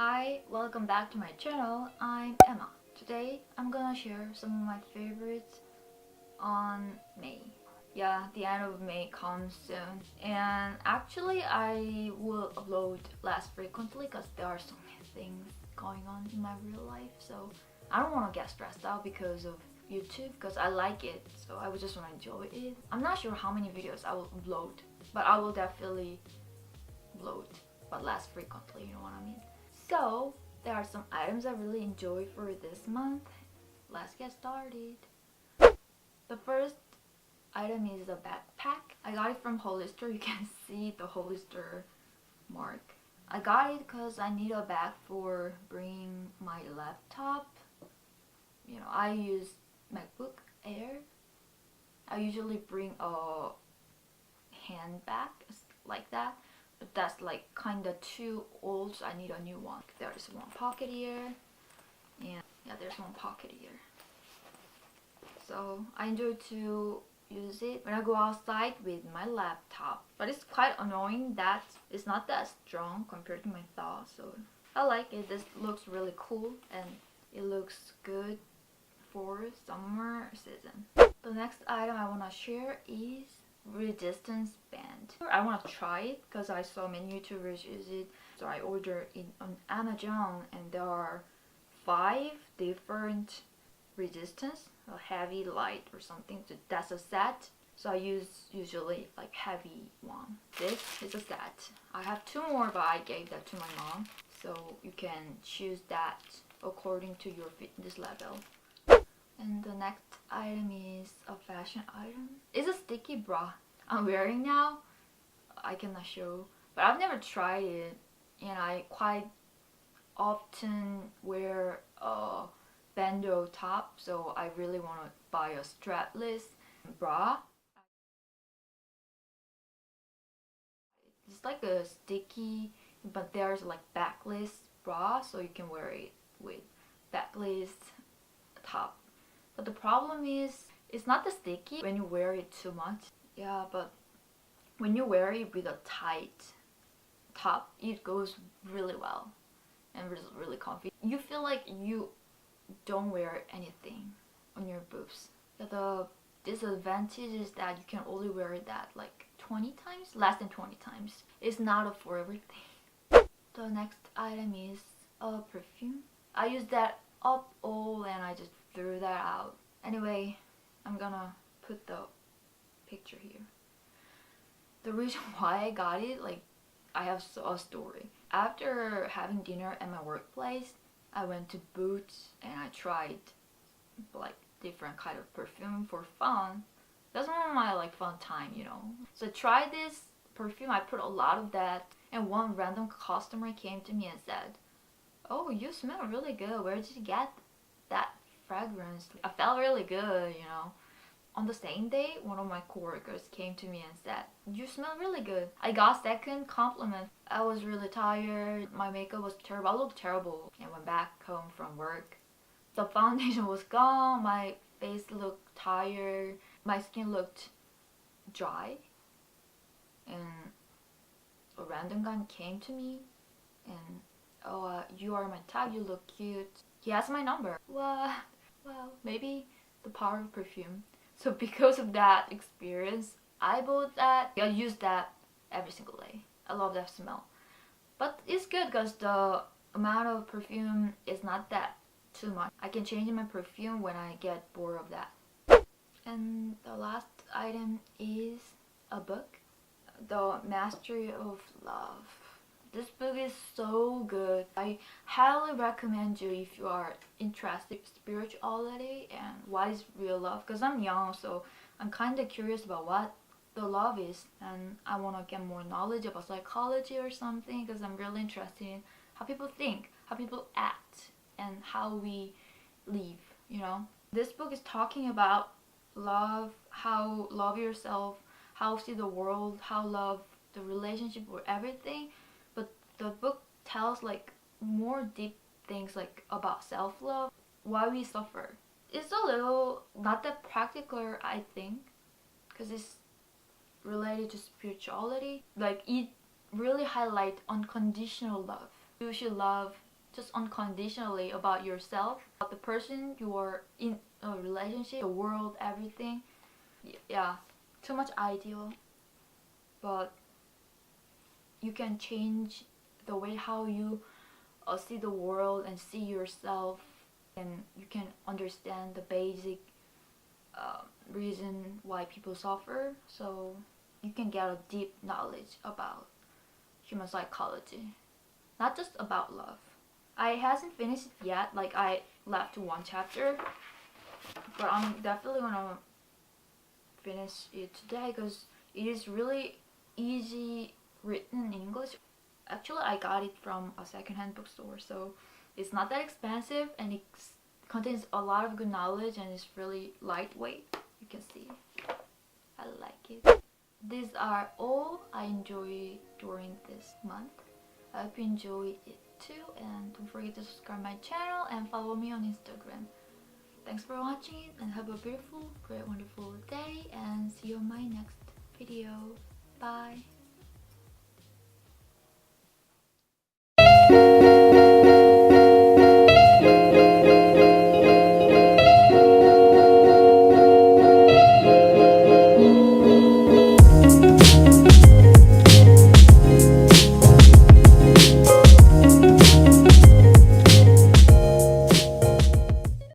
Hi, welcome back to my channel. I'm Emma. Today I'm gonna share some of my favorites on May. Yeah, the end of May comes soon, and actually I will upload less frequently because there are so many things going on in my real life, so I don't want to get stressed out because of YouTube because I like it, so I would just want to enjoy it. I'm not sure how many videos I will upload, but I will definitely upload, but less frequently, you know what I mean? So, there are some items I really enjoy for this month. Let's get started. The first item is a backpack. I got it from Hollister. You can see the Hollister mark. I got it because I need a bag for bringing my laptop. You know, I use MacBook Air. I usually bring a handbag like that. But that's like kinda too old, so I need a new one. There's one pocket here, and yeah, there's one pocket here. So I enjoy to use it when I go outside with my laptop. But it's quite annoying that it's not that strong compared to my thought. So I like it. This looks really cool and it looks good for summer season. The next item I wanna share is resistance band. I want to try it because I saw many YouTubers use it, so I ordered it on Amazon, and there are 5 different resistance, a heavy, light, or something. So that's a set. So I use usually like heavy one. This is a set. I have 2 more, but I gave that to my mom, so you can choose that according to your fitness level. And the next item is a fashion item. It's a sticky bra I'm wearing now. I cannot show, but I've never tried it, and I quite often wear a bandeau top, so I really want to buy a strapless bra. It's like a sticky, but there's like backless bra, so you can wear it with backless top. But the problem is, it's not that sticky when you wear it too much. Yeah, but when you wear it with a tight top, it goes really well and really comfy. You feel like you don't wear anything on your boobs. The disadvantage is that you can only wear that like 20 times, less than 20 times. It's not for everything. The next item is a perfume. I use that up all and I just threw that out. Anyway, I'm gonna put the picture here. The reason why I got it, like, I have a story. After having dinner at my workplace, I went to Boots and I tried like different kind of perfume for fun. That's one of my like fun time, you know. So I tried this perfume. I put a lot of that, and one random customer came to me and said, "Oh, you smell really good. Where did you get that fragrance?" I felt really good, you know. On the same day, one of my coworkers came to me and said, "You smell really good." I got second compliment. I was really tired. My makeup was terrible. I looked terrible. I went back home from work. The foundation was gone. My face looked tired. My skin looked dry. And a random guy came to me and, "Oh, you are my type. You look cute." He has my number. Well, maybe the power of perfume. So because of that experience, I bought that. I use that every single day. I love that smell. But it's good because the amount of perfume is not that too much. I can change my perfume when I get bored of that. And the last item is a book. The Mastery of Love. This book is so good. I highly recommend you if you are interested in spirituality and what is real love. Because I'm young, so I'm kind of curious about what the love is. And I want to get more knowledge about psychology or something, because I'm really interested in how people think, how people act, and how we live, you know. This book is talking about love, how love yourself, how see the world, how love the relationship or everything. But the book tells like more deep things like about self-love, why we suffer. It's a little not that practical, I think, because it's related to spirituality. Like, it really highlights unconditional love. You should love just unconditionally about yourself, about the person you are in a relationship, the world, everything. Yeah, too much ideal, but you can change the way how you see the world and see yourself, and you can understand the basic reason why people suffer, so you can get a deep knowledge about human psychology, not just about love. I hasn't finished it yet, like I left one chapter, but I'm definitely gonna finish it today because it is really easy written in English. Actually, I got it from a secondhand bookstore, so it's not that expensive and it contains a lot of good knowledge and it's really lightweight. You can see. I like it. These are all I enjoy during this month. I hope you enjoy it too, and don't forget to subscribe my channel and follow me on Instagram. Thanks for watching and have a beautiful, great, wonderful day, and see you on my next video. Bye!